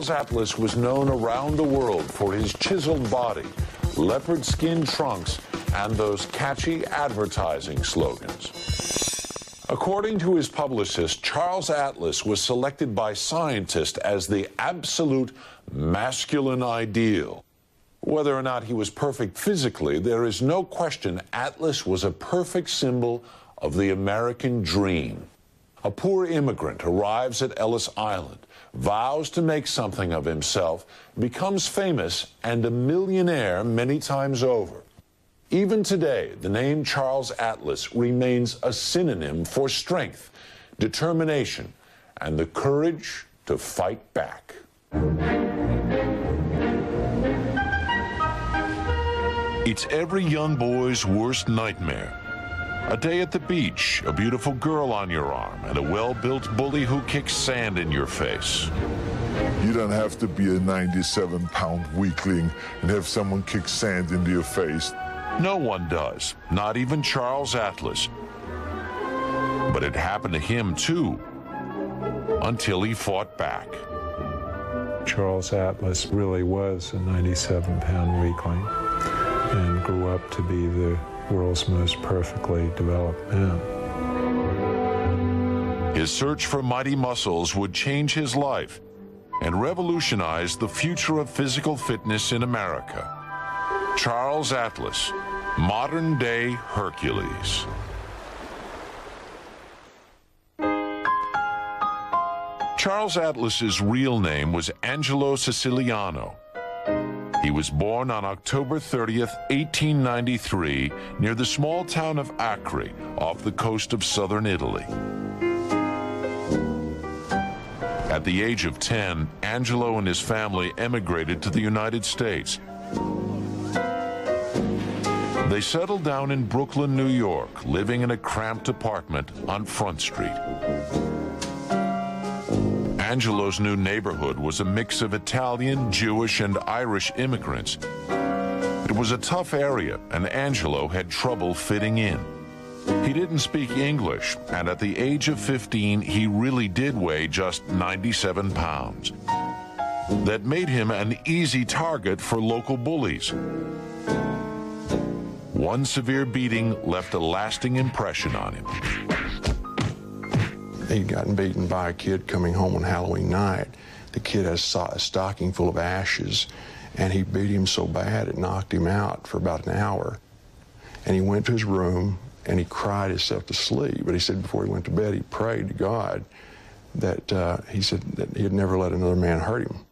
Atlas was known around the world for his chiseled body, leopard skin trunks, and those catchy advertising slogans. According to his publicist, Charles Atlas was selected by scientists as the absolute masculine ideal. Whether or not he was perfect physically, there is no question Atlas was a perfect symbol of the American dream. A poor immigrant arrives at Ellis Island, vows to make something of himself, becomes famous, and a millionaire many times over. Even today, the name Charles Atlas remains a synonym for strength, determination, and the courage to fight back. It's every young boy's worst nightmare. A day at the beach, a beautiful girl on your arm, and a well-built bully who kicks sand in your face. You don't have to be a 97-pound weakling and have someone kick sand into your face. No one does, not even Charles Atlas. But it happened to him too, until he fought back. Charles Atlas really was a 97-pound weakling and grew up to be the world's most perfectly developed man. His search for mighty muscles would change his life and revolutionize the future of physical fitness in America. Charles Atlas, modern-day Hercules. Charles Atlas's real name was Angelo Siciliano. He was born on October 30th, 1893, near the small town of Acre, off the coast of southern Italy. At the age of 10, Angelo and his family emigrated to the United States. They settled down in Brooklyn, New York, living in a cramped apartment on Front Street. Angelo's new neighborhood was a mix of Italian, Jewish, and Irish immigrants. It was a tough area, and Angelo had trouble fitting in. He didn't speak English, and at the age of 15, he really did weigh just 97 pounds. That made him an easy target for local bullies. One severe beating left a lasting impression on him. He'd gotten beaten by a kid coming home on Halloween night. The kid had a stocking full of ashes, and he beat him so bad it knocked him out for about an hour. And he went to his room, and he cried himself to sleep. But he said before he went to bed, he prayed to God that he said that he'd never let another man hurt him.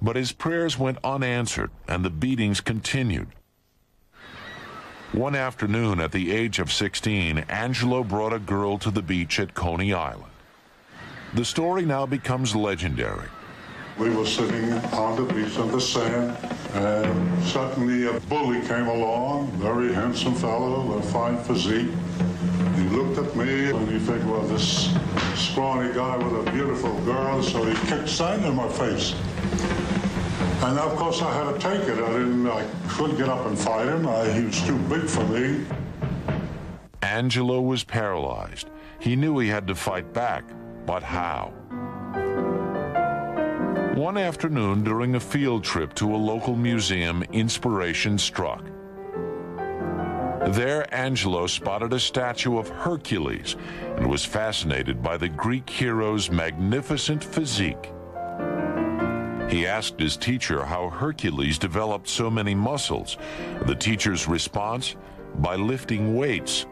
But his prayers went unanswered, and the beatings continued. One afternoon, at the age of 16, Angelo brought a girl to the beach at Coney Island. The story now becomes legendary. We were sitting on the beach on the sand, and suddenly a bully came along, very handsome fellow, a fine physique. He looked at me and he figured, well, this scrawny guy with a beautiful girl, so he kicked sand in my face. And of course I had to take it. I couldn't get up and fight him. He was too big for me. Angelo was paralyzed. He knew he had to fight back, but how? One afternoon during a field trip to a local museum, inspiration struck. There, Angelo spotted a statue of Hercules and was fascinated by the Greek hero's magnificent physique. He asked his teacher how Hercules developed so many muscles. The teacher's response? By lifting weights.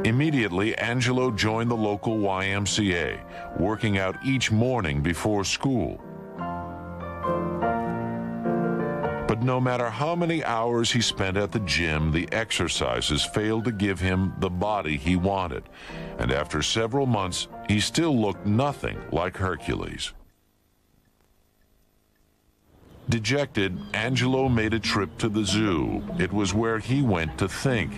Immediately, Angelo joined the local YMCA, working out each morning before school. But no matter how many hours he spent at the gym, the exercises failed to give him the body he wanted. And after several months, he still looked nothing like Hercules. Dejected, Angelo made a trip to the zoo. It was where he went to think.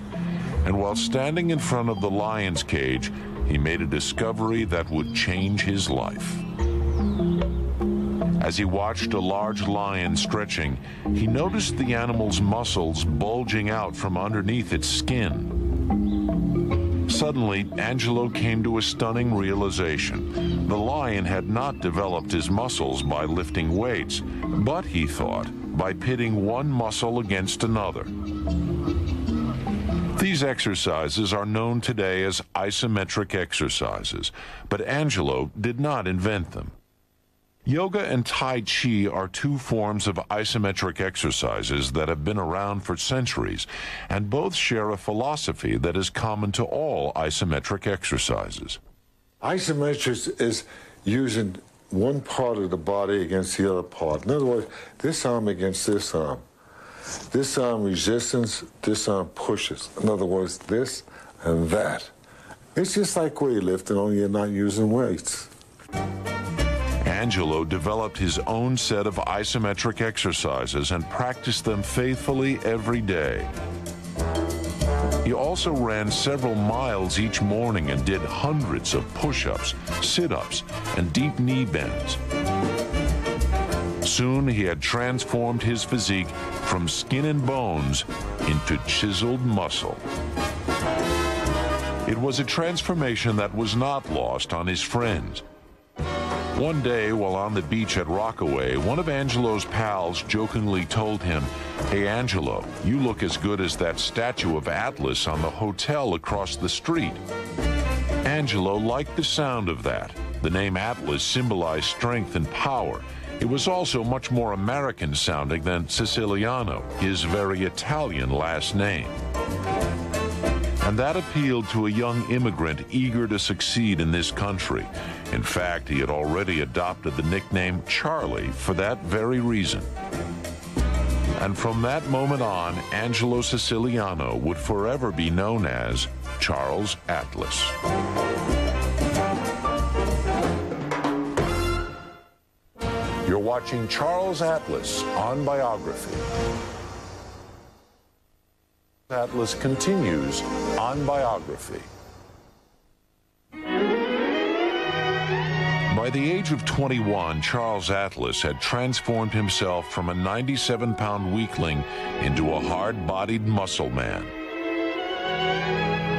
And while standing in front of the lion's cage, he made a discovery that would change his life. As he watched a large lion stretching, he noticed the animal's muscles bulging out from underneath its skin. Suddenly, Angelo came to a stunning realization. The lion had not developed his muscles by lifting weights, but, he thought, by pitting one muscle against another. These exercises are known today as isometric exercises, but Angelo did not invent them. Yoga and Tai Chi are two forms of isometric exercises that have been around for centuries, and both share a philosophy that is common to all isometric exercises. Isometrics is using one part of the body against the other part. In other words, this arm against this arm. This arm resistance, this arm pushes. In other words, this and that. It's just like weightlifting, only you're not using weights. Angelo developed his own set of isometric exercises and practiced them faithfully every day. He also ran several miles each morning and did hundreds of push-ups, sit-ups, and deep knee bends. Soon he had transformed his physique from skin and bones into chiseled muscle. It was a transformation that was not lost on his friends. One day, while on the beach at Rockaway, one of Angelo's pals jokingly told him, "Hey, Angelo, you look as good as that statue of Atlas on the hotel across the street." Angelo liked the sound of that. The name Atlas symbolized strength and power. It was also much more American sounding than Siciliano, his very Italian last name. And that appealed to a young immigrant eager to succeed in this country. In fact, he had already adopted the nickname Charlie for that very reason. And from that moment on, Angelo Siciliano would forever be known as Charles Atlas. You're watching Charles Atlas on Biography. Atlas continues on Biography. By the age of 21, Charles Atlas had transformed himself from a 97-pound weakling into a hard-bodied muscle man.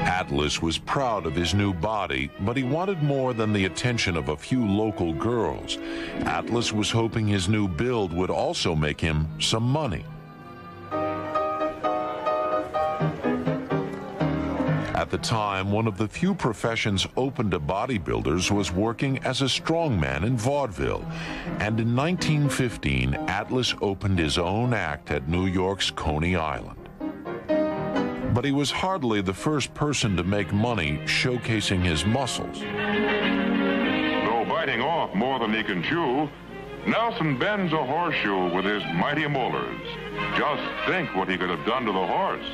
Atlas was proud of his new body, but he wanted more than the attention of a few local girls. Atlas was hoping his new build would also make him some money. At the time, one of the few professions open to bodybuilders was working as a strongman in vaudeville. And in 1915, Atlas opened his own act at New York's Coney Island. But he was hardly the first person to make money showcasing his muscles. Though biting off more than he can chew, Nelson bends a horseshoe with his mighty molars. Just think what he could have done to the horse.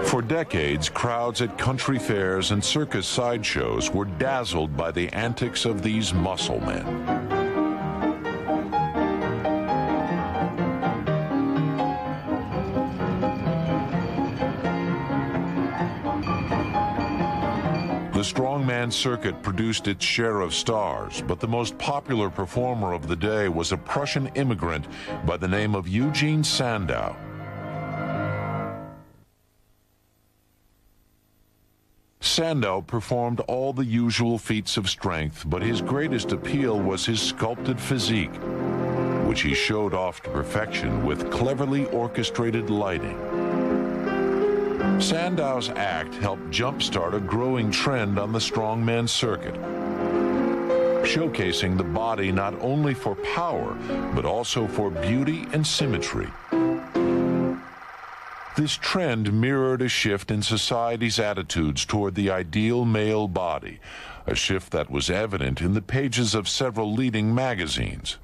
For decades, crowds at country fairs and circus sideshows were dazzled by the antics of these muscle men. The strongman circuit produced its share of stars, but the most popular performer of the day was a Prussian immigrant by the name of Eugene Sandow. Sandow performed all the usual feats of strength, but his greatest appeal was his sculpted physique, which he showed off to perfection with cleverly orchestrated lighting. Sandow's act helped jumpstart a growing trend on the strongman circuit, showcasing the body not only for power, but also for beauty and symmetry. This trend mirrored a shift in society's attitudes toward the ideal male body, a shift that was evident in the pages of several leading magazines.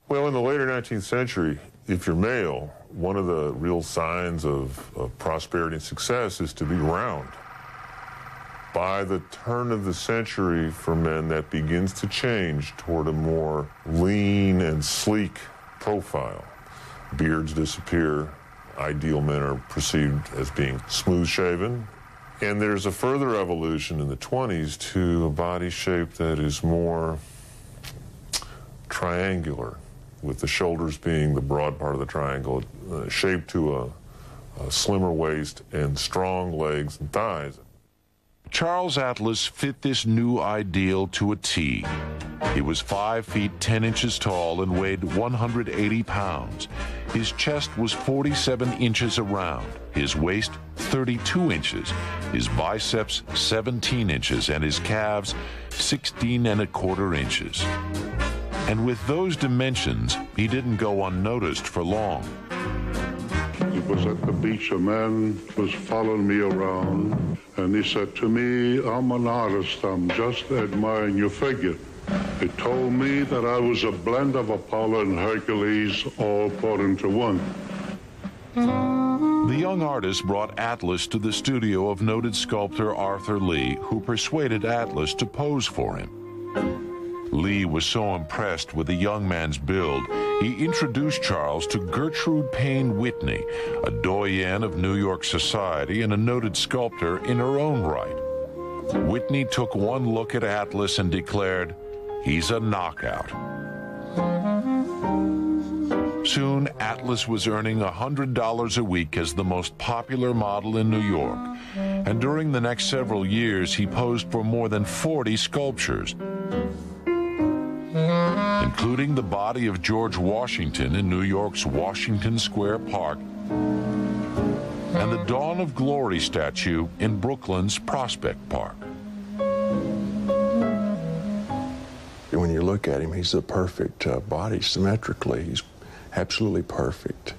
Well, in the later 19th century, if you're male, one of the real signs of prosperity and success is to be round. By the turn of the century, for men, that begins to change toward a more lean and sleek profile. Beards disappear. Ideal men are perceived as being smooth-shaven. And there's a further evolution in the 20s to a body shape that is more triangular. with the shoulders being the broad part of the triangle, shaped to a slimmer waist and strong legs and thighs. Charles Atlas fit this new ideal to a T. He was 5 feet 10 inches tall and weighed 180 pounds. His chest was 47 inches around, his waist 32 inches, his biceps 17 inches, and his calves 16¼ inches. And with those dimensions, he didn't go unnoticed for long. It was at the beach, a man was following me around, and he said to me, "I'm an artist, I'm just admiring your figure." He told me that I was a blend of Apollo and Hercules, all put into one. The young artist brought Atlas to the studio of noted sculptor Arthur Lee, who persuaded Atlas to pose for him. Lee was so impressed with the young man's build, he introduced Charles to Gertrude Payne Whitney, a doyenne of New York society and a noted sculptor in her own right. Whitney took one look at Atlas and declared, "He's a knockout." Soon, Atlas was earning $100 a week as the most popular model in New York, and during the next several years, he posed for more than 40 sculptures, including the body of George Washington in New York's Washington Square Park and the Dawn of Glory statue in Brooklyn's Prospect Park. When you look at him, he's a perfect body symmetrically. He's absolutely perfect.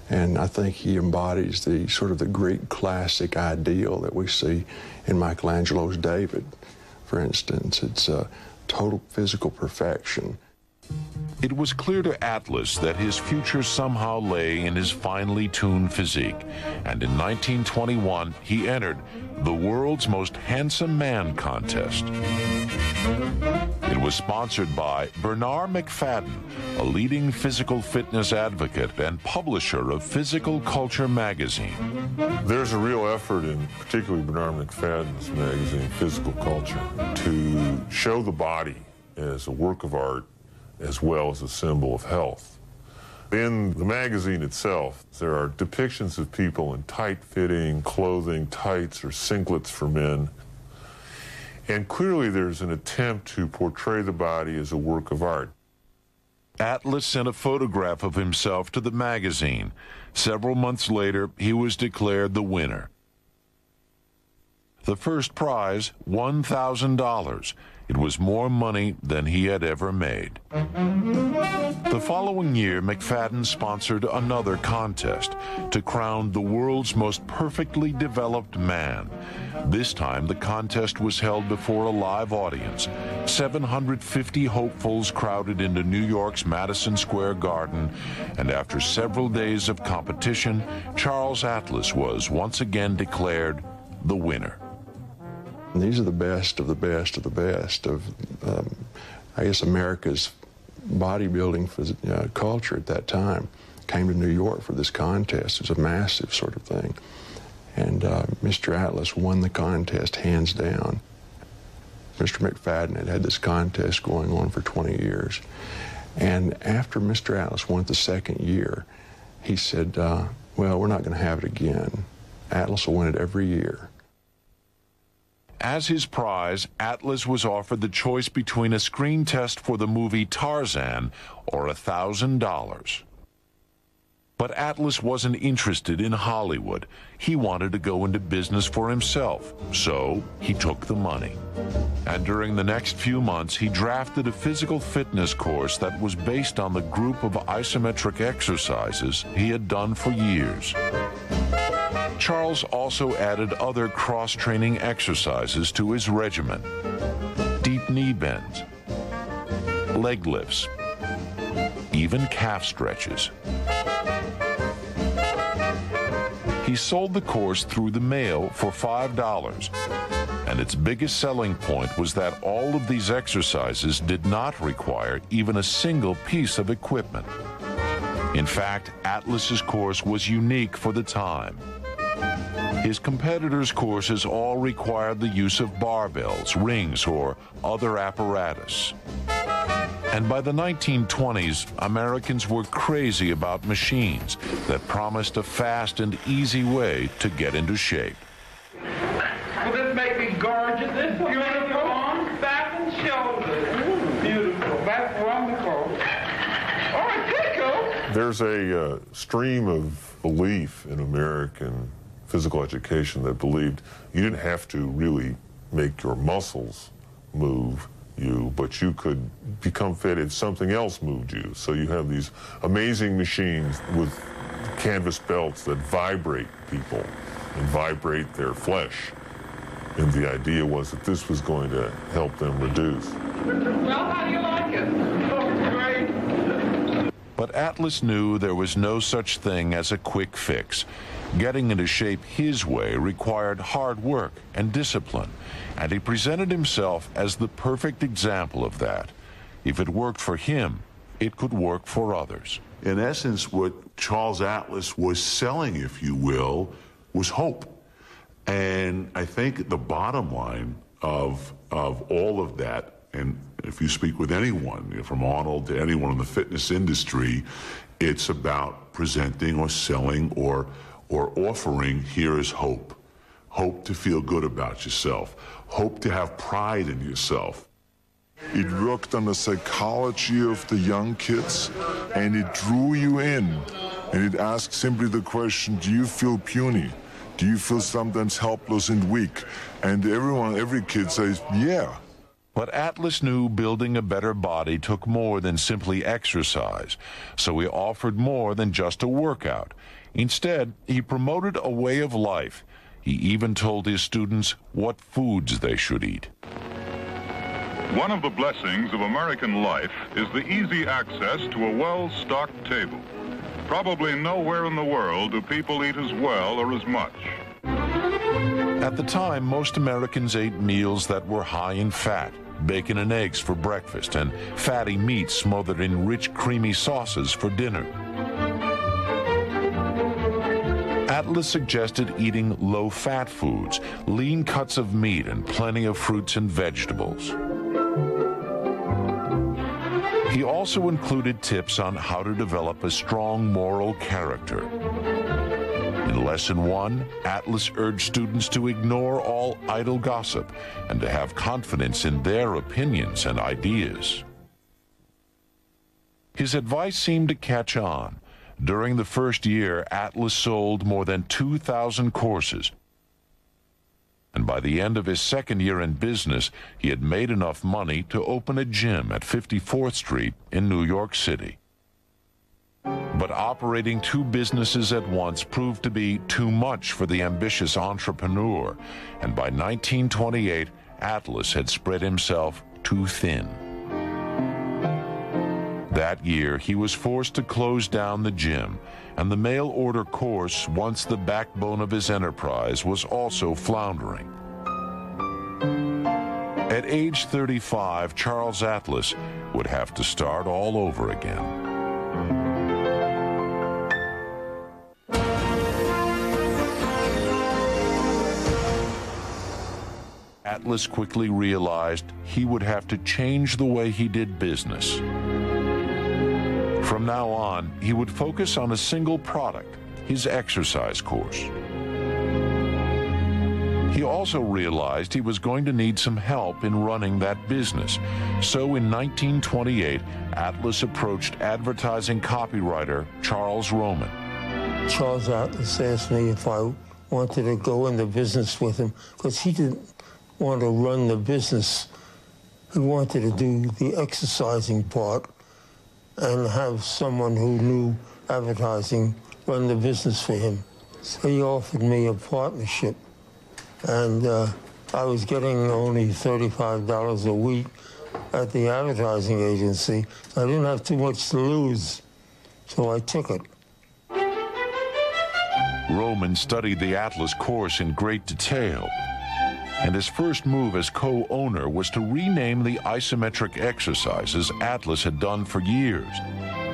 And I think he embodies the sort of the Greek classic ideal that we see in Michelangelo's David, for instance. It's total physical perfection. It was clear to Atlas that his future somehow lay in his finely tuned physique, and in 1921 he entered the World's Most Handsome Man contest. It was sponsored by Bernard McFadden, a leading physical fitness advocate and publisher of Physical Culture magazine. There's a real effort in particularly Bernard McFadden's magazine, Physical Culture, to show the body as a work of art as well as a symbol of health. In the magazine itself, there are depictions of people in tight-fitting clothing, tights or singlets for men. And clearly there's an attempt to portray the body as a work of art. Atlas sent a photograph of himself to the magazine. Several months later, he was declared the winner. The first prize, $1,000. It was more money than he had ever made. The following year, McFadden sponsored another contest to crown the world's most perfectly developed man. This time, the contest was held before a live audience. 750 hopefuls crowded into New York's Madison Square Garden, and after several days of competition, Charles Atlas was once again declared the winner. And these are the best of the best of the best of, I guess, America's bodybuilding culture at that time. Came to New York for this contest. It was a massive sort of thing. And Mr. Atlas won the contest hands down. Mr. McFadden had had this contest going on for 20 years. And after Mr. Atlas won it the second year, he said, well, we're not going to have it again. Atlas will win it every year. As his prize, Atlas was offered the choice between a screen test for the movie Tarzan or $1,000. But Atlas wasn't interested in Hollywood. He wanted to go into business for himself, so he took the money. And during the next few months, he drafted a physical fitness course that was based on the group of isometric exercises he had done for years. Charles also added other cross-training exercises to his regimen. Deep knee bends, leg lifts, even calf stretches. He sold the course through the mail for $5, and its biggest selling point was that all of these exercises did not require even a single piece of equipment. In fact, Atlas's course was unique for the time. His competitors' courses all required the use of barbells, rings, or other apparatus. And by the 1920s, Americans were crazy about machines that promised a fast and easy way to get into shape. Will this make me gorgeous? This beautiful arms, back, and shoulders. Beautiful. That's wonderful. Oh, it tickles. There's a stream of belief in American physical education that believed you didn't have to really make your muscles move you, but you could become fit if something else moved you. So you have these amazing machines with canvas belts that vibrate people and vibrate their flesh. And the idea was that this was going to help them reduce. Well, how do you like it? Oh, it's great. But Atlas knew there was no such thing as a quick fix. Getting into shape his way required hard work and discipline, and he presented himself as the perfect example of that. If it worked for him, it could work for others. In essence, what Charles Atlas was selling, if you will, was hope. And I think the bottom line of all of that, and if you speak with anyone, from Arnold to anyone in the fitness industry, it's about presenting or selling or offering, here is hope. Hope to feel good about yourself. Hope to have pride in yourself. It worked on the psychology of the young kids, and it drew you in. And it asked simply the question, do you feel puny? Do you feel sometimes helpless and weak? And every kid says, yeah. But Atlas knew building a better body took more than simply exercise, so he offered more than just a workout. Instead, he promoted a way of life. He even told his students what foods they should eat. One of the blessings of American life is the easy access to a well-stocked table. Probably nowhere in the world do people eat as well or as much. At the time, most Americans ate meals that were high in fat, bacon and eggs for breakfast, and fatty meats smothered in rich, creamy sauces for dinner. Atlas suggested eating low-fat foods, lean cuts of meat, and plenty of fruits and vegetables. He also included tips on how to develop a strong moral character. In Lesson 1, Atlas urged students to ignore all idle gossip and to have confidence in their opinions and ideas. His advice seemed to catch on. During the first year, Atlas sold more than 2,000 courses. And by the end of his second year in business, he had made enough money to open a gym at 54th Street in New York City. But operating two businesses at once proved to be too much for the ambitious entrepreneur, and by 1928, Atlas had spread himself too thin. That year, he was forced to close down the gym, and the mail-order course, once the backbone of his enterprise, was also floundering. At age 35, Charles Atlas would have to start all over again. Atlas quickly realized he would have to change the way he did business. From now on, he would focus on a single product, his exercise course. He also realized he was going to need some help in running that business. So in 1928, Atlas approached advertising copywriter Charles Roman. Charles Atlas asked me if I wanted to go into business with him, because he didn't want to run the business. He wanted to do the exercising part and have someone who knew advertising run the business for him. So he offered me a partnership, and I was getting only $35 a week at the advertising agency. I didn't have too much to lose, so I took it. Roman studied the Atlas course in great detail, and his first move as co-owner was to rename the isometric exercises Atlas had done for years.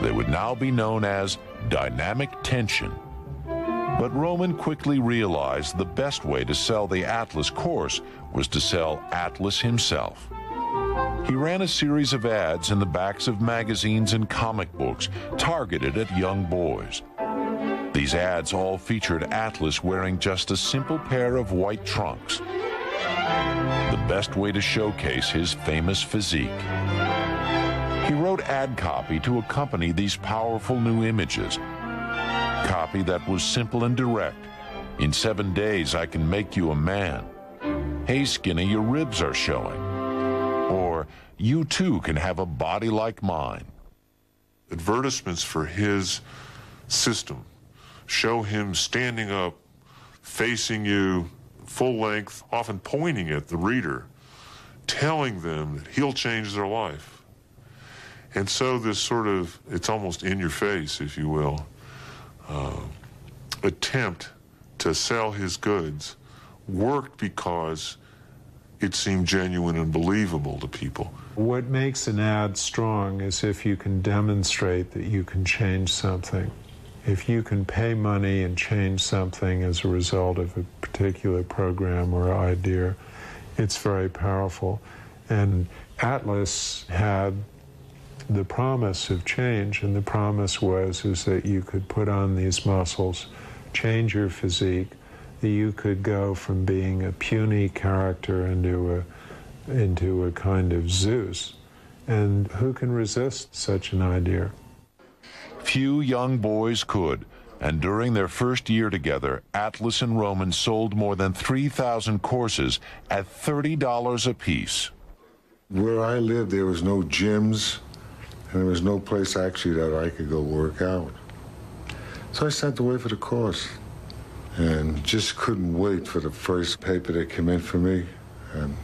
They would now be known as dynamic tension. But Roman quickly realized the best way to sell the Atlas course was to sell Atlas himself. He ran a series of ads in the backs of magazines and comic books targeted at young boys. These ads all featured Atlas wearing just a simple pair of white trunks, the best way to showcase his famous physique. He wrote ad copy to accompany these powerful new images, copy that was simple and direct. In 7 days, I can make you a man. Hey, Skinny, your ribs are showing. Or, you too can have a body like mine. Advertisements for his system show him standing up, facing you, full length, often pointing at the reader, telling them that he'll change their life. And so this sort of, it's almost in your face, if you will, attempt to sell his goods worked because it seemed genuine and believable to people. What makes an ad strong is if you can demonstrate that you can change something. If you can pay money and change something as a result of a particular program or idea, it's very powerful. And Atlas had the promise of change, and the promise is that you could put on these muscles, change your physique, that you could go from being a puny character into a kind of Zeus. And who can resist such an idea? Few young boys could, and during their first year together, Atlas and Roman sold more than 3,000 courses at $30 apiece. Where I lived, there was no gyms, and there was no place actually that I could go work out. So I sent away for the course, and just couldn't wait for the first paper that came in for me. And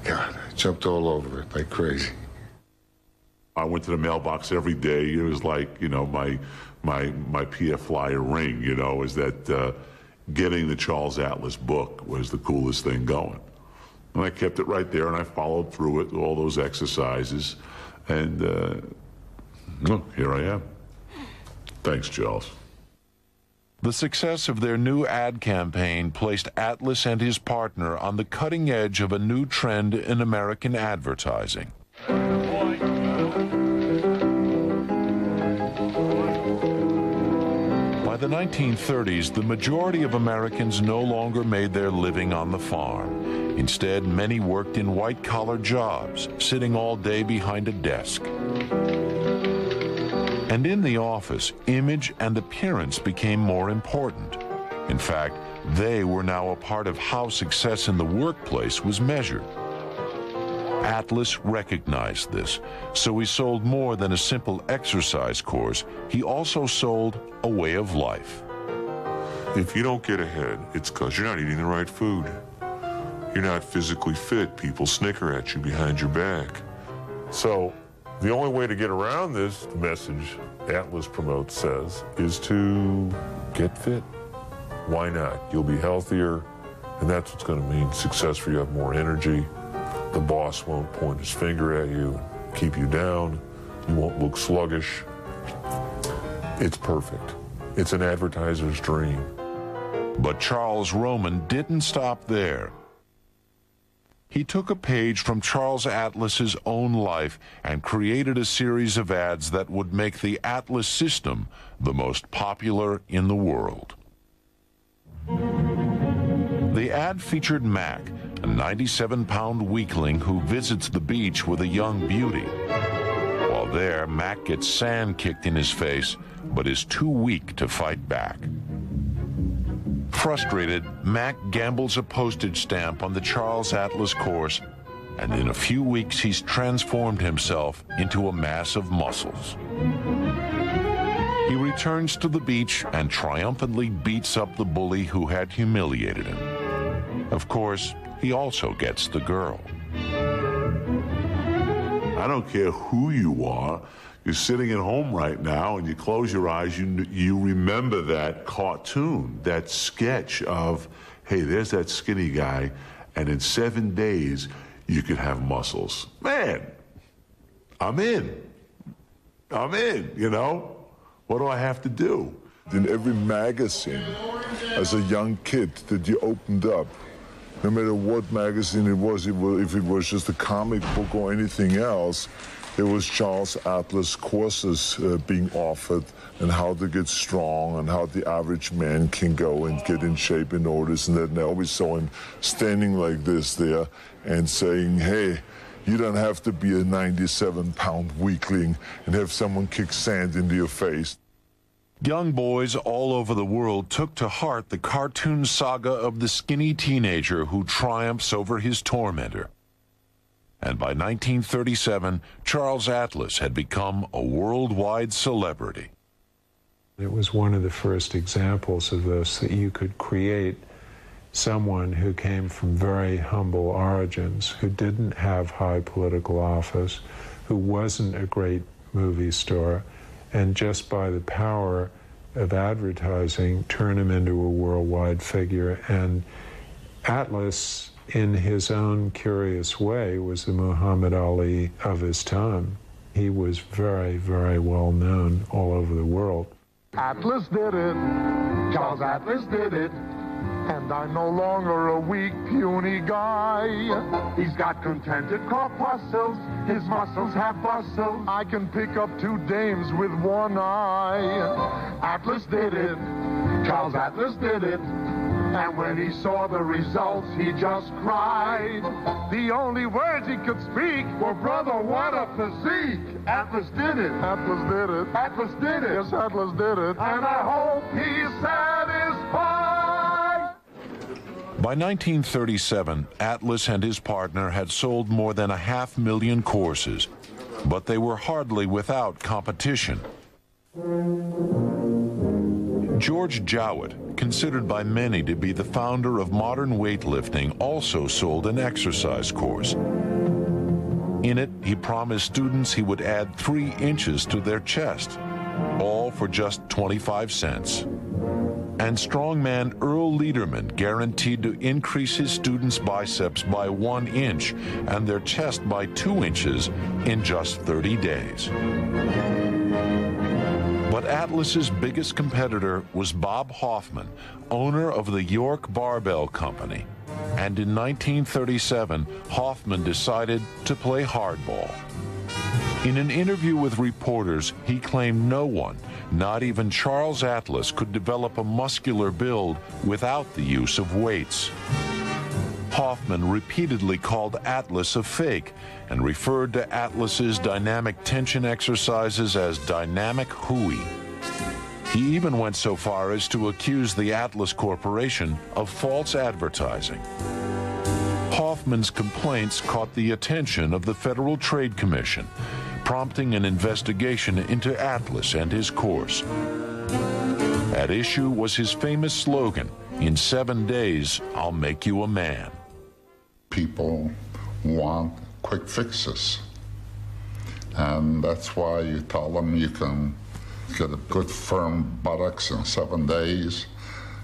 God, I jumped all over it like crazy. I went to the mailbox every day. It was like, you know, my PF Flyer ring, you know, is that getting the Charles Atlas book was the coolest thing going. And I kept it right there, and I followed through it, all those exercises. And look, here I am. Thanks, Charles. The success of their new ad campaign placed Atlas and his partner on the cutting edge of a new trend in American advertising. By the 1930s, the majority of Americans no longer made their living on the farm. Instead, many worked in white-collar jobs, sitting all day behind a desk. And in the office, image and appearance became more important. In fact, they were now a part of how success in the workplace was measured. Atlas recognized this, so he sold more than a simple exercise course. He also sold a way of life. If you don't get ahead, it's because you're not eating the right food. You're not physically fit. People snicker at you behind your back. So the only way to get around this message Atlas promotes says is to get fit. Why not? You'll be healthier, and that's what's going to mean success for you. Have more energy. The boss won't point his finger at you and keep you down. You won't look sluggish. It's perfect. It's an advertiser's dream. But Charles Roman didn't stop there. He took a page from Charles Atlas's own life and created a series of ads that would make the Atlas system the most popular in the world. The ad featured Mac, a 97-pound weakling who visits the beach with a young beauty. While there, Mac gets sand kicked in his face, but is too weak to fight back. Frustrated, Mac gambles a postage stamp on the Charles Atlas course, and in a few weeks he's transformed himself into a mass of muscles. He returns to the beach and triumphantly beats up the bully who had humiliated him. Of course, he also gets the girl. I don't care who you are. You're sitting at home right now and you close your eyes, you remember that cartoon, that sketch of, hey, there's that skinny guy, and in 7 days you could have muscles. Man, I'm in, you know? What do I have to do? In every magazine, as a young kid that you opened up, no matter what magazine it was, if it was just a comic book or anything else, there was Charles Atlas courses being offered and how to get strong and how the average man can go and get in shape and all this and that. And I always saw him standing like this there and saying, hey, you don't have to be a 97-pound weakling and have someone kick sand into your face. Young boys all over the world took to heart the cartoon saga of the skinny teenager who triumphs over his tormentor. And by 1937, Charles Atlas had become a worldwide celebrity. It was one of the first examples of this, that you could create someone who came from very humble origins, who didn't have high political office, who wasn't a great movie star, and just by the power of advertising, turn him into a worldwide figure. And Atlas, in his own curious way, was the Muhammad Ali of his time. He was very, very well known all over the world. Atlas did it, Charles Atlas did it, and I'm no longer a weak, puny guy. He's got contented corpuscles, his muscles have bustles. I can pick up 2 dames with 1 eye. Atlas did it, Charles Atlas did it, and when he saw the results, he just cried. The only words he could speak were, brother, what a physique. Atlas did it. Atlas did it. Atlas did it. Yes, Atlas did it. And I hope he's satisfied. By 1937, Atlas and his partner had sold more than 500,000 courses, but they were hardly without competition. George Jowett, considered by many to be the founder of modern weightlifting, also sold an exercise course. In it, he promised students he would add 3 inches to their chest, all for just 25 cents. And strongman Earl Lederman guaranteed to increase his students' biceps by 1 inch and their chest by 2 inches in just 30 days. But Atlas's biggest competitor was Bob Hoffman, owner of the York Barbell Company. And in 1937, Hoffman decided to play hardball. In an interview with reporters, he claimed no one, not even Charles Atlas, could develop a muscular build without the use of weights. Hoffman repeatedly called Atlas a fake and referred to Atlas's dynamic tension exercises as dynamic hooey. He even went so far as to accuse the Atlas Corporation of false advertising. Hoffman's complaints caught the attention of the Federal Trade Commission, prompting an investigation into Atlas and his course. At issue was his famous slogan, "In 7 days, I'll make you a man." People want quick fixes, and that's why you tell them you can get a good firm buttocks in 7 days.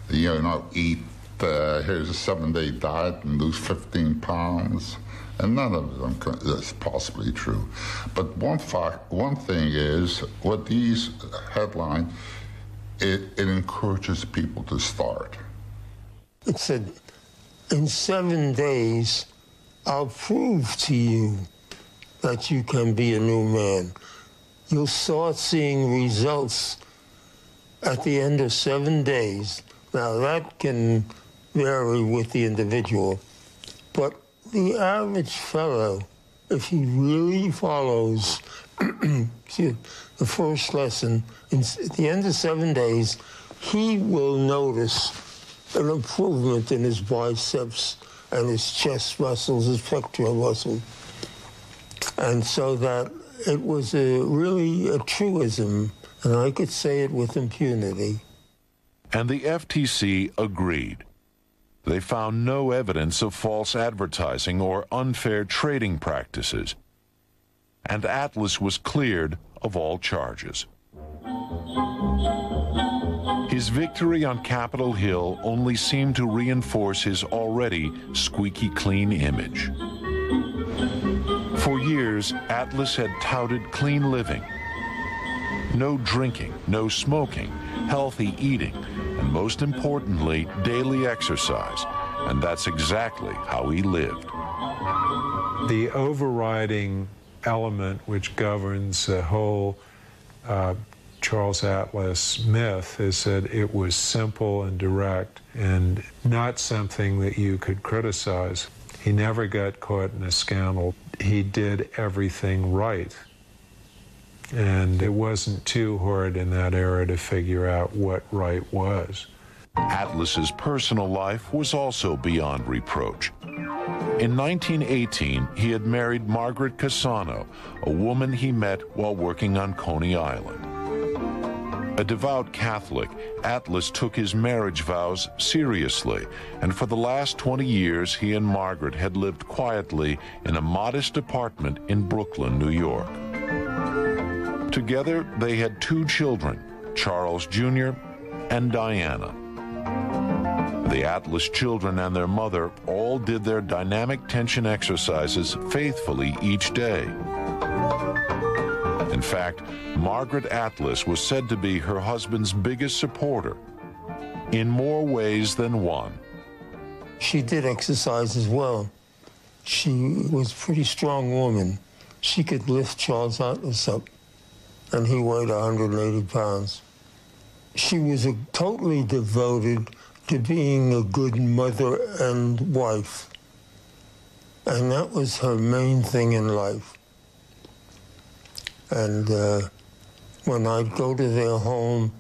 You know, eat, here's a 7-day diet and lose 15 pounds. And none of them is possibly true. But one thing is, with these headlines, it encourages people to start. It said, in 7 days, I'll prove to you that you can be a new man. You'll start seeing results at the end of 7 days. Now, that can vary with the individual, but the average fellow, if he really follows the first lesson, at the end of 7 days, he will notice an improvement in his biceps and his chest muscles, his pectoral muscle. And so that it was really a truism, and I could say it with impunity. And the FTC agreed. They found no evidence of false advertising or unfair trading practices. And Atlas was cleared of all charges. His victory on Capitol Hill only seemed to reinforce his already squeaky clean image. For years, Atlas had touted clean living. No drinking, no smoking, healthy eating, and most importantly, daily exercise. and that's exactly how he lived. The overriding element which governs the whole Charles Atlas myth is that it was simple and direct and not something that you could criticize. He never got caught in a scandal. He did everything right. And it wasn't too hard in that era to figure out what right was. Atlas's personal life was also beyond reproach. In 1918, he had married Margaret Cassano, a woman he met while working on Coney Island. A devout Catholic, Atlas took his marriage vows seriously, and for the last 20 years, he and Margaret had lived quietly in a modest apartment in Brooklyn, New York. Together, they had 2 children, Charles Jr. and Diana. The Atlas children and their mother all did their dynamic tension exercises faithfully each day. In fact, Margaret Atlas was said to be her husband's biggest supporter, in more ways than one. She did exercise as well. She was a pretty strong woman. She could lift Charles Atlas up, and he weighed 180 pounds. She was totally devoted to being a good mother and wife. And that was her main thing in life. And when I'd go to their home,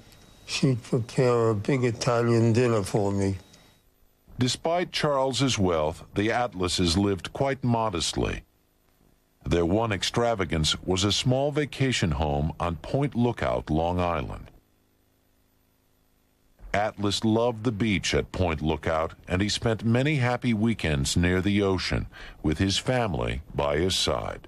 she'd prepare a big Italian dinner for me. Despite Charles's wealth, the Atlases lived quite modestly. Their one extravagance was a small vacation home on Point Lookout, Long Island. Atlas loved the beach at Point Lookout, and he spent many happy weekends near the ocean with his family by his side.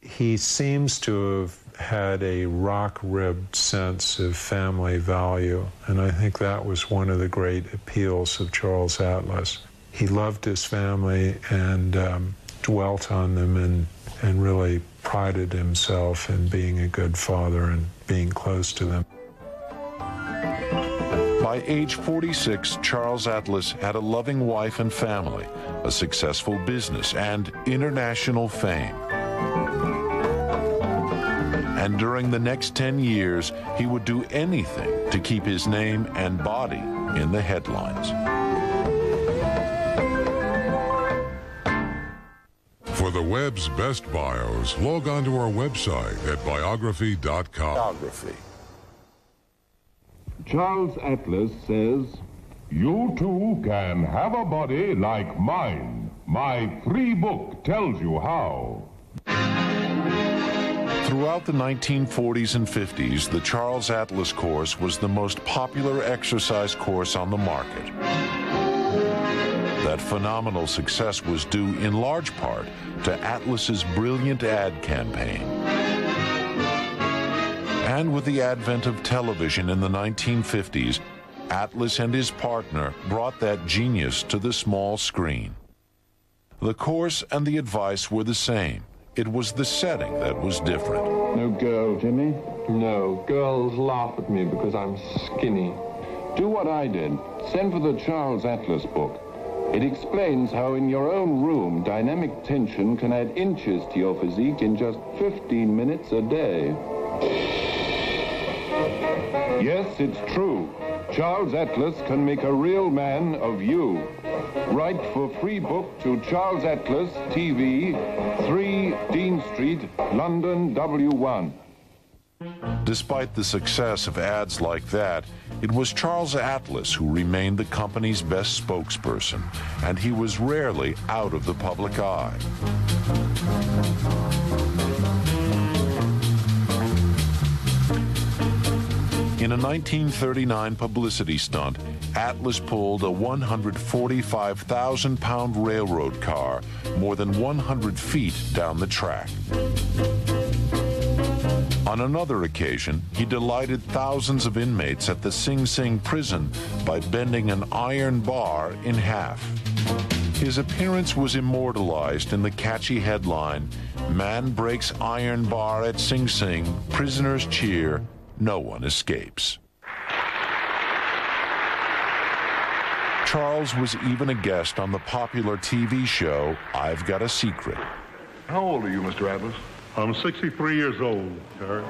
He seems to have had a rock-ribbed sense of family value, and I think that was one of the great appeals of Charles Atlas. He loved his family and dwelt on them and really prided himself in being a good father and being close to them. By age 46, Charles Atlas had a loving wife and family, a successful business, and international fame. And during the next 10 years, he would do anything to keep his name and body in the headlines. For the web's best bios, log on to our website at biography.com. Biography. Charles Atlas says, "You too can have a body like mine. My free book tells you how." Throughout the 1940s and 50s, the Charles Atlas course was the most popular exercise course on the market. That phenomenal success was due in large part to Atlas's brilliant ad campaign. And with the advent of television in the 1950s, Atlas and his partner brought that genius to the small screen. The course and the advice were the same. It was the setting that was different. No girl, Jimmy? No. Girls laugh at me because I'm skinny. Do what I did. Send for the Charles Atlas book. It explains how in your own room, dynamic tension can add inches to your physique in just 15 minutes a day. Yes, it's true. Charles Atlas can make a real man of you. Write for free book to Charles Atlas, TV, 3 Dean Street, London, W1. Despite the success of ads like that, it was Charles Atlas who remained the company's best spokesperson, and he was rarely out of the public eye. In a 1939 publicity stunt, Atlas pulled a 145,000-pound railroad car more than 100 feet down the track. On another occasion, he delighted thousands of inmates at the Sing Sing prison by bending an iron bar in half. His appearance was immortalized in the catchy headline, "Man breaks iron bar at Sing Sing, prisoners cheer, no one escapes." Charles was even a guest on the popular TV show, I've Got a Secret. How old are you, Mr. Atlas? I'm 63 years old, Jerry.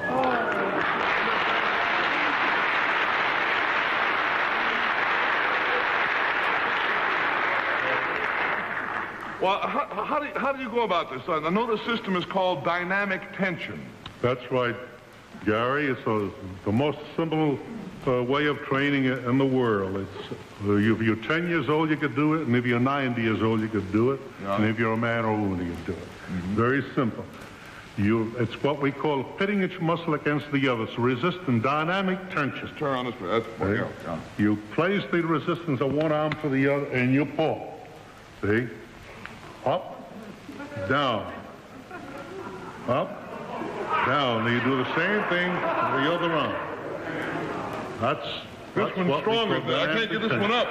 Well, how do you go about this? I know the system is called dynamic tension. That's right, Gary. It's the most simple way of training in the world. It's if you're 10 years old, you could do it, and if you're 90 years old, you could do it, and if you're a man or a woman, you could do it. Very simple. It's what we call pitting each muscle against the other. So resisting dynamic tension. Just turn on this way. That's You place the resistance of one arm to the other, and you pull. See? Up, down, up, down. And you do the same thing with the other arm. This one's stronger. I can't get this one up.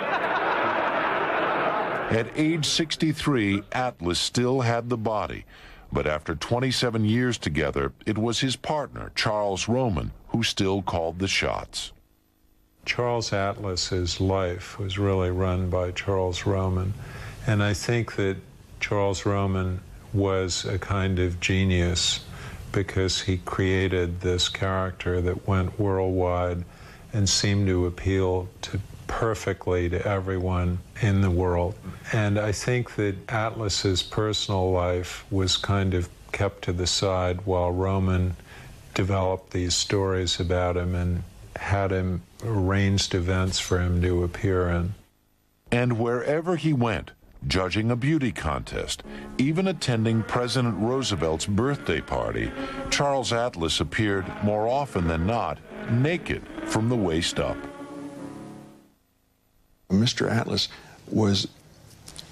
At age 63, Atlas still had the body. But after 27 years together, it was his partner, Charles Roman, who still called the shots. Charles Atlas's life was really run by Charles Roman. And I think that Charles Roman was a kind of genius because he created this character that went worldwide and seemed to appeal perfectly to everyone in the world. And I think that Atlas's personal life was kind of kept to the side while Roman developed these stories about him and had him arranged events for him to appear in. And wherever he went, judging a beauty contest, even attending President Roosevelt's birthday party, Charles Atlas appeared more often than not naked from the waist up. Mr. Atlas was,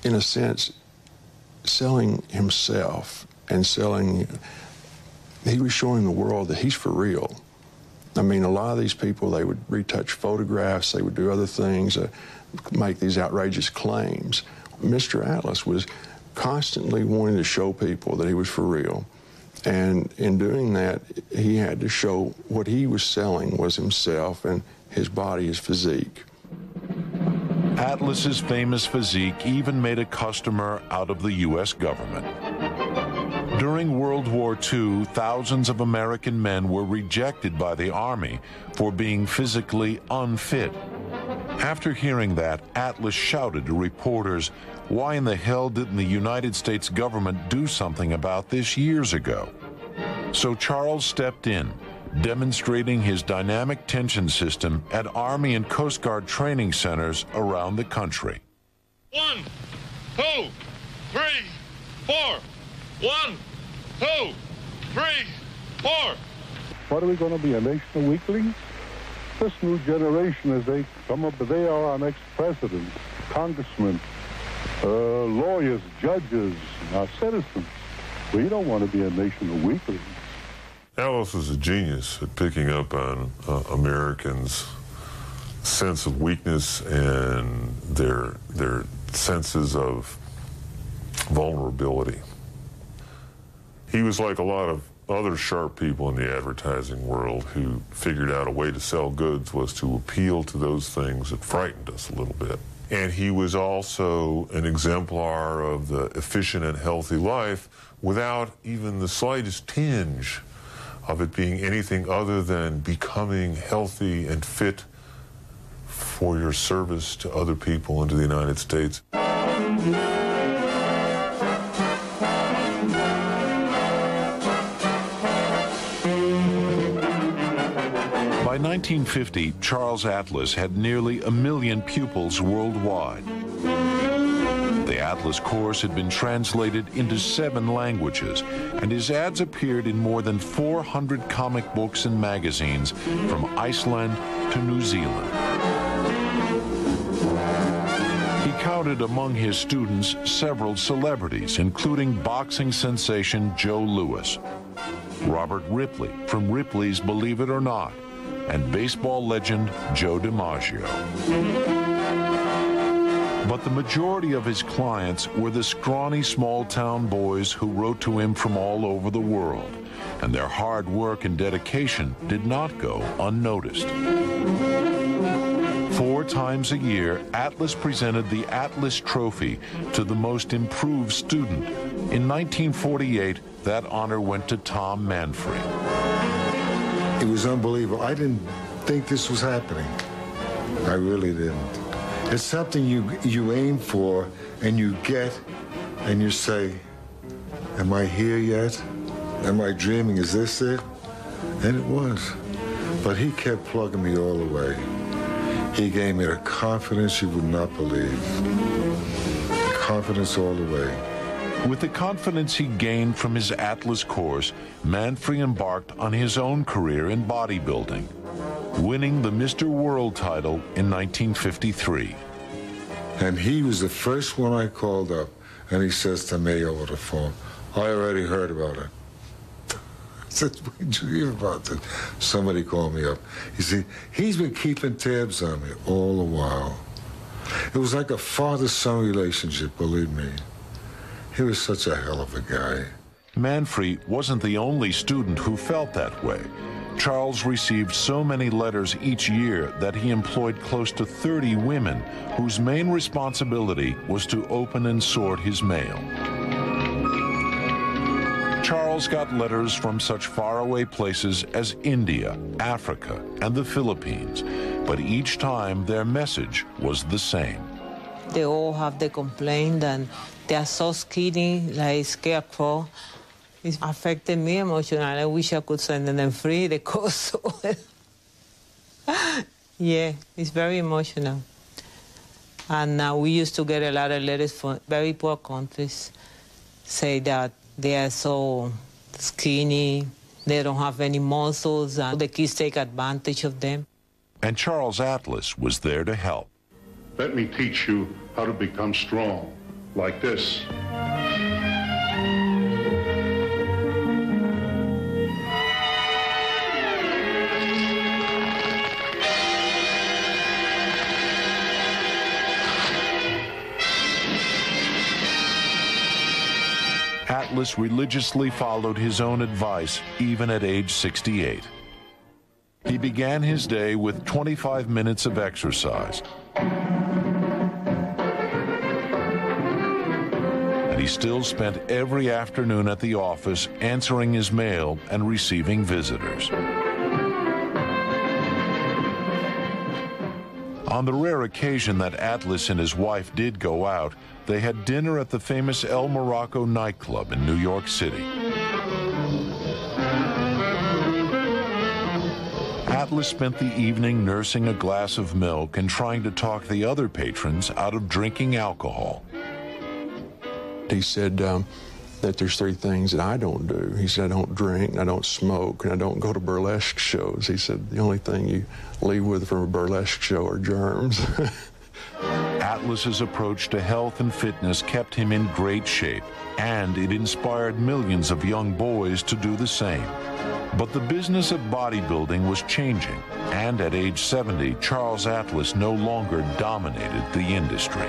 in a sense, selling himself and he was showing the world that he's for real. I mean, a lot of these people, they would retouch photographs, they would do other things, make these outrageous claims. Mr. Atlas was constantly wanting to show people that he was for real. And in doing that, he had to show what he was selling was himself and his body, his physique. Atlas's famous physique even made a customer out of the U.S. government. During World War II, thousands of American men were rejected by the Army for being physically unfit. After hearing that, Atlas shouted to reporters, "Why in the hell didn't the United States government do something about this years ago?" So Charles stepped in, demonstrating his dynamic tension system at Army and Coast Guard training centers around the country. 1, 2, 3, 4. 1, 2, 3, 4. What are we going to be, a nation of weaklings? This new generation, as they come up, they are our next presidents, congressmen, lawyers, judges, our citizens. We don't want to be a nation of weaklings. Atlas was a genius at picking up on Americans' sense of weakness and their senses of vulnerability. He was like a lot of other sharp people in the advertising world who figured out a way to sell goods was to appeal to those things that frightened us a little bit. And he was also an exemplar of the efficient and healthy life without even the slightest tinge of it being anything other than becoming healthy and fit for your service to other people and to the United States. By 1950, Charles Atlas had nearly 1 million pupils worldwide. The Atlas course had been translated into 7 languages, and his ads appeared in more than 400 comic books and magazines from Iceland to New Zealand. He counted among his students several celebrities, including boxing sensation Joe Louis, Robert Ripley from Ripley's Believe It or Not, and baseball legend Joe DiMaggio. But the majority of his clients were the scrawny small-town boys who wrote to him from all over the world, and their hard work and dedication did not go unnoticed. 4 times a year, Atlas presented the Atlas Trophy to the most improved student. In 1948, that honor went to Tom Manfrey. It was unbelievable. I didn't think this was happening. I really didn't. It's something you aim for and you get, and you say, am I here yet? Am I dreaming? Is this it? And it was. But he kept plugging me all the way. He gave me a confidence you would not believe. Confidence all the way. With the confidence he gained from his Atlas course, Manfrey embarked on his own career in bodybuilding, winning the Mr. World title in 1953. And he was the first one I called up, and he says to me over the phone, I already heard about it. I said, what did you hear about this? Somebody called me up. You see, he's been keeping tabs on me all the while. It was like a father-son relationship, believe me. He was such a hell of a guy. Manfrey wasn't the only student who felt that way. Charles received so many letters each year that he employed close to 30 women whose main responsibility was to open and sort his mail. Charles got letters from such faraway places as India, Africa, and the Philippines, but each time their message was the same. They all have the complaint that they are so skinny, like scarecrow. It affected me emotionally. I wish I could send them free the course. Yeah, it's very emotional. And we used to get a lot of letters from very poor countries, say that they are so skinny, they don't have any muscles, and the kids take advantage of them. And Charles Atlas was there to help. Let me teach you how to become strong, like this. Atlas religiously followed his own advice, even at age 68. He began his day with 25 minutes of exercise. And he still spent every afternoon at the office answering his mail and receiving visitors. On the rare occasion that Atlas and his wife did go out, they had dinner at the famous El Morocco nightclub in New York City. Atlas spent the evening nursing a glass of milk and trying to talk the other patrons out of drinking alcohol. He said that there's 3 things that I don't do. He said, I don't drink, and I don't smoke, and I don't go to burlesque shows. He said, the only thing you leave with from a burlesque show are germs. Atlas's approach to health and fitness kept him in great shape, and it inspired millions of young boys to do the same. But the business of bodybuilding was changing, and at age 70, Charles Atlas no longer dominated the industry.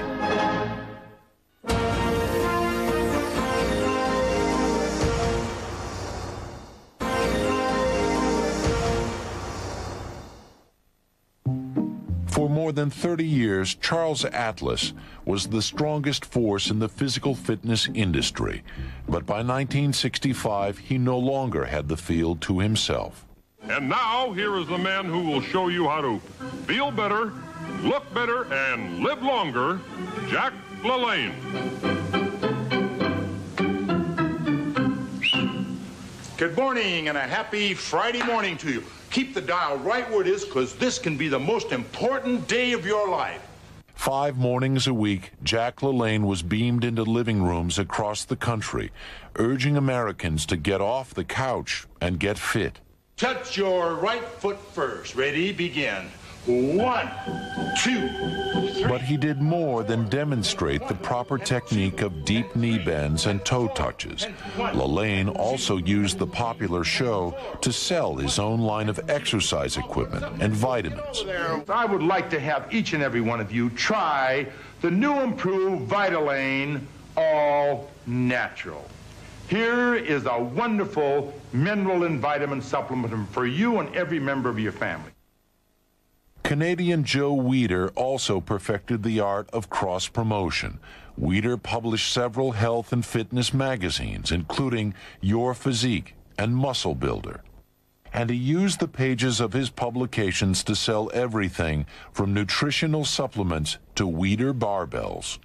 For more than 30 years, Charles Atlas was the strongest force in the physical fitness industry. But by 1965, he no longer had the field to himself. And now, here is the man who will show you how to feel better, look better, and live longer, Jack LaLanne. Good morning and a happy Friday morning to you. Keep the dial right where it is, because this can be the most important day of your life. 5 mornings a week, Jack LaLanne was beamed into living rooms across the country, urging Americans to get off the couch and get fit. Touch your right foot first. Ready? Begin. 1, 2, 3. But he did more than demonstrate the proper technique of deep knee bends and toe touches. LaLanne also used the popular show to sell his own line of exercise equipment and vitamins. I would like to have each and every one of you try the new improved Vitalane All Natural. Here is a wonderful mineral and vitamin supplement for you and every member of your family. Canadian Joe Weider also perfected the art of cross-promotion. Weider published several health and fitness magazines, including Your Physique and Muscle Builder. And he used the pages of his publications to sell everything from nutritional supplements to Weider barbells.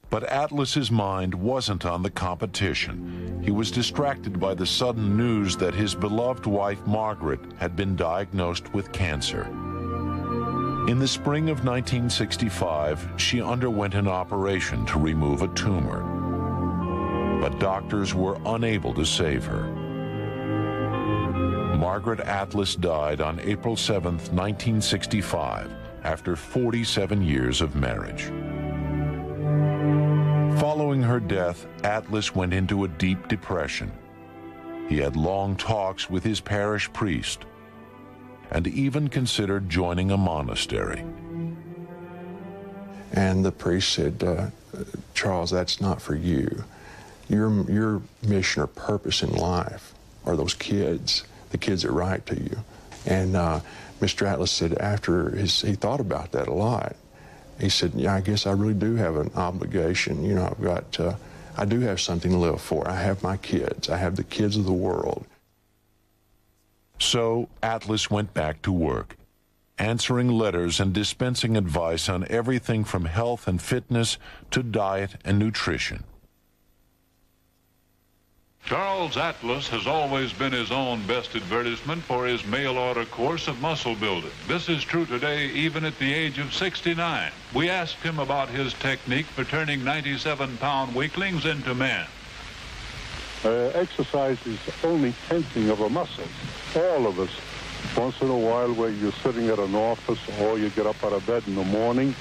But Atlas's mind wasn't on the competition. He was distracted by the sudden news that his beloved wife, Margaret, had been diagnosed with cancer. In the spring of 1965, she underwent an operation to remove a tumor. But doctors were unable to save her. Margaret Atlas died on April 7, 1965, after 47 years of marriage. Following her death, Atlas went into a deep depression. He had long talks with his parish priest and even considered joining a monastery. And the priest said, Charles, that's not for you. Your mission or purpose in life are those kids, the kids that write to you. And Mr. Atlas said after he thought about that a lot, he said, yeah, I guess I really do have an obligation. You know, I do have something to live for. I have my kids. I have the kids of the world. So Atlas went back to work, answering letters and dispensing advice on everything from health and fitness to diet and nutrition. Charles Atlas has always been his own best advertisement for his mail-order course of muscle building. This is true today, even at the age of 69. We asked him about his technique for turning 97-pound weaklings into men. Exercise is only tensing of a muscle. All of us, once in a while where you're sitting at an office or you get up out of bed in the morning,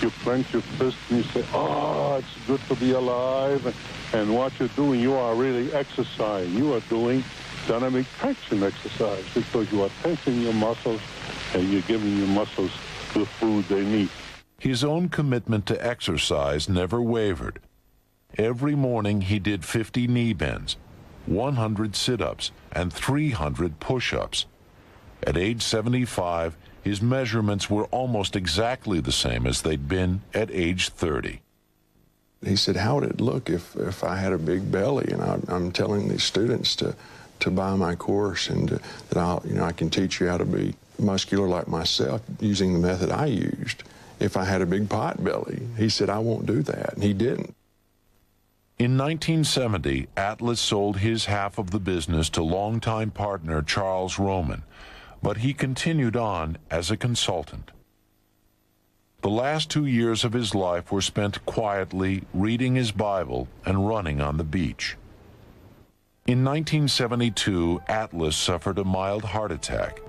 you clench your fist and you say, oh, it's good to be alive. And what you're doing, you are really exercising. You are doing dynamic traction exercise because you are tensing your muscles and you're giving your muscles the food they need. His own commitment to exercise never wavered. Every morning he did 50 knee bends, 100 sit-ups, and 300 push-ups. At age 75, his measurements were almost exactly the same as they'd been at age 30. He said, how would it look if I had a big belly? And I'm telling these students to buy my course and that I can teach you how to be muscular like myself using the method I used. If I had a big pot belly, he said, I won't do that, and he didn't. In 1970, Atlas sold his half of the business to longtime partner Charles Roman, but he continued on as a consultant. The last 2 years of his life were spent quietly reading his Bible and running on the beach. In 1972, Atlas suffered a mild heart attack.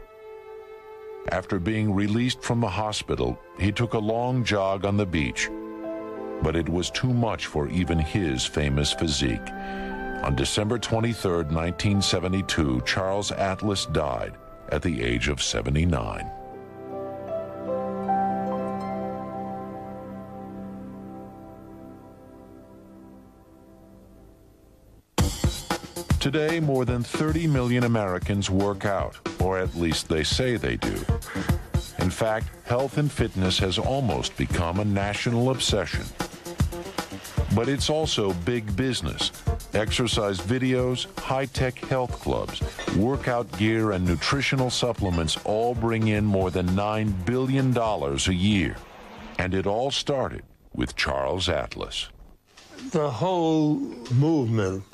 After being released from the hospital, he took a long jog on the beach, but it was too much for even his famous physique. On December 23, 1972, Charles Atlas died at the age of 79. Today, more than 30 million Americans work out, or at least they say they do. In fact, health and fitness has almost become a national obsession. But it's also big business. Exercise videos, high-tech health clubs, workout gear, and nutritional supplements all bring in more than $9 billion a year. And it all started with Charles Atlas. The whole movement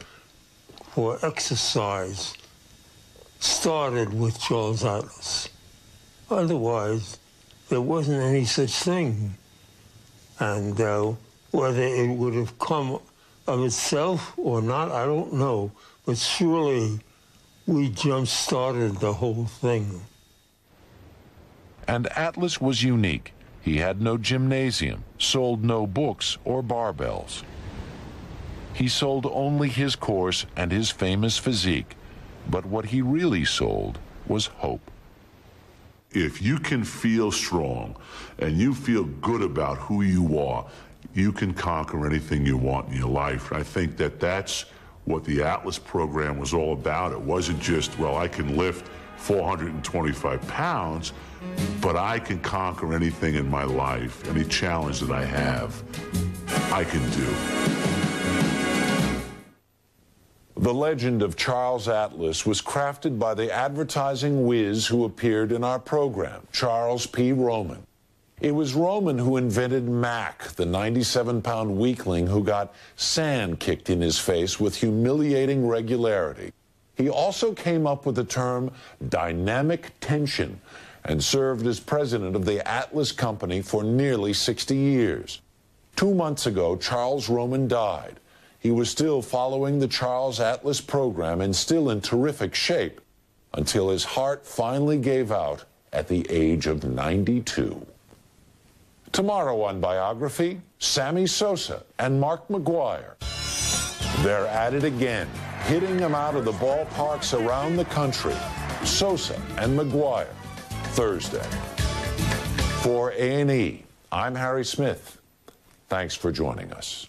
for exercise started with Charles Atlas. Otherwise, there wasn't any such thing. And whether it would have come of itself or not, I don't know. But surely we jump-started the whole thing. And Atlas was unique. He had no gymnasium, sold no books or barbells. He sold only his course and his famous physique, but what he really sold was hope. If you can feel strong and you feel good about who you are, you can conquer anything you want in your life. I think that that's what the Atlas program was all about. It wasn't just, well, I can lift 425 pounds, but I can conquer anything in my life, any challenge that I have, I can do. The legend of Charles Atlas was crafted by the advertising whiz who appeared in our program, Charles P. Roman. It was Roman who invented Mac, the 97-pound weakling who got sand kicked in his face with humiliating regularity. He also came up with the term dynamic tension and served as president of the Atlas Company for nearly 60 years. 2 months ago, Charles Roman died. He was still following the Charles Atlas program and still in terrific shape until his heart finally gave out at the age of 92. Tomorrow on Biography, Sammy Sosa and Mark McGuire. They're at it again, hitting them out of the ballparks around the country. Sosa and McGuire, Thursday. For A&E, I'm Harry Smith. Thanks for joining us.